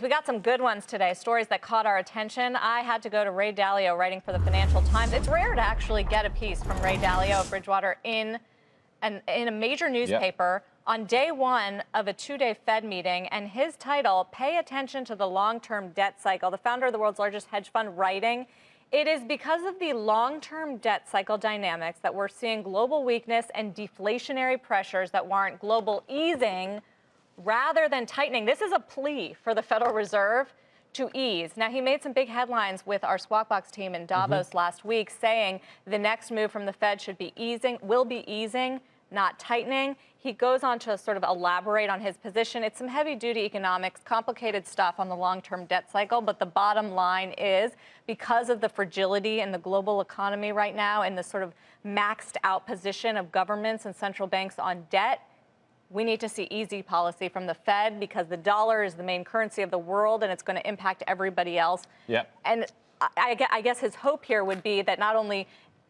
We got some good ones today, stories that caught our attention. I had to go to Ray Dalio, writing for the Financial Times. It's rare to actually get a piece from Ray Dalio of Bridgewater in a major newspaper on day one of a two-day Fed meeting, and his title, Pay Attention to the Long-Term Debt Cycle. The founder of the world's largest hedge fund writing, it is because of the long-term debt cycle dynamics that we're seeing global weakness and deflationary pressures that warrant global easing rather than tightening. This is a plea for the Federal Reserve to ease. Now, he made some big headlines with our Squawk Box team in Davos last week, saying the next move from the Fed will be easing, not tightening. He goes on to sort of elaborate on his position. It's some heavy-duty economics, complicated stuff on the long-term debt cycle, but the bottom line is, because of the fragility in the global economy right now and the sort of maxed out position of governments and central banks on debt, we need to see easy policy from the Fed, because the dollar is the main currency of the world and it's going to impact everybody else. Yep. And I guess his hope here would be that not only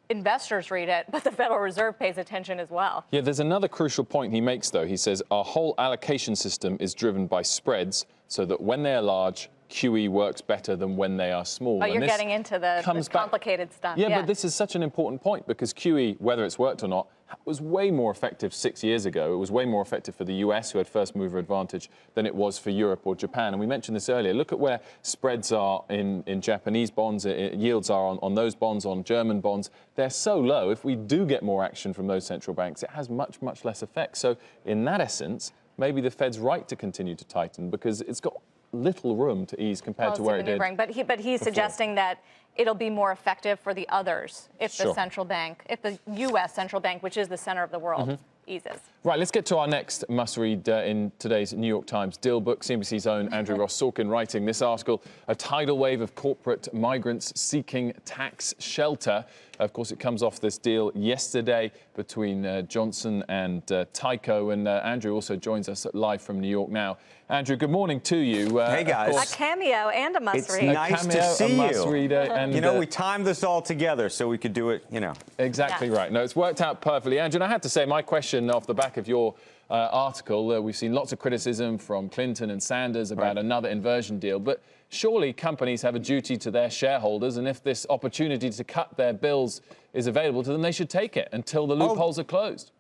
investors read it, but the Federal Reserve pays attention as well. Yeah, there's another crucial point he makes, though. He says our whole allocation system is driven by spreads, so that when they are large, QE works better than when they are small. Oh, you're getting into the complicated stuff. Yeah, but this is such an important point, because QE, whether it's worked or not, was way more effective 6 years ago. It was way more effective for the US, who had first mover advantage, than it was for Europe or Japan. And we mentioned this earlier. Look at where spreads are in Japanese bonds, yields are on those bonds, on German bonds. They're so low. If we do get more action from those central banks, it has much, much less effect. So in that essence, maybe the Fed's right to continue to tighten, because it's got little room to ease compared to where it did. But he's suggesting that it'll be more effective for the others if the central bank, if the U.S. central bank, which is the center of the world, eases. Right, let's get to our next must-read in today's New York Times deal book. CNBC's own Andrew Ross Sorkin writing this article, A Tidal Wave of Corporate Migrants Seeking Tax Shelter. Of course, it comes off this deal yesterday between Johnson and Tyco. And Andrew also joins us live from New York now. Andrew, good morning to you. Hey, guys. A cameo and a must-read. It's nice to see you. And, you know, we timed this all together so we could do it, you know. Exactly right. No, it's worked out perfectly. Andrew, and I have to say, my question off the back of your article, we've seen lots of criticism from Clinton and Sanders about another inversion deal, but surely companies have a duty to their shareholders, and if this opportunity to cut their bills is available to them, they should take it until the loopholes are closed.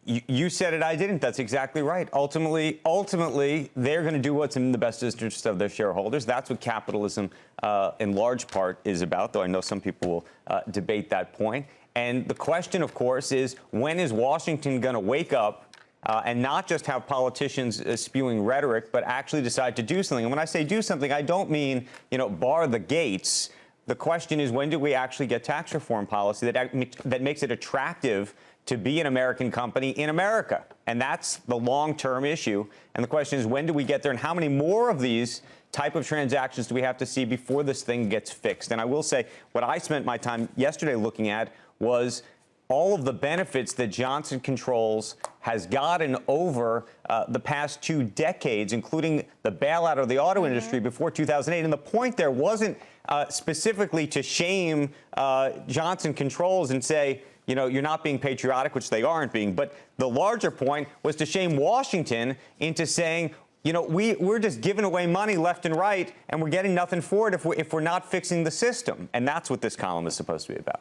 You said it, I didn't. That's exactly right. Ultimately, they're going to do what's in the best interest of their shareholders. That's what capitalism, in large part, is about, though I know some people will debate that point. And the question, of course, is when is Washington going to wake up and not just have politicians spewing rhetoric, but actually decide to do something? And when I say do something, I don't mean, you know, bar the gates. The question is, when do we actually get tax reform policy that makes it attractive to be an American company in America? And that's the long-term issue. And the question is, when do we get there, and how many more of these type of transactions do we have to see before this thing gets fixed? And I will say, what I spent my time yesterday looking at was all of the benefits that Johnson Controls has gotten over the past 2 decades, including the bailout of the auto industry before 2008. And the point there wasn't specifically to shame Johnson Controls and say, you know, you're not being patriotic, which they aren't being. But the larger point was to shame Washington into saying, you know, we're just giving away money left and right, and we're getting nothing for it if we're not fixing the system. And that's what this column is supposed to be about.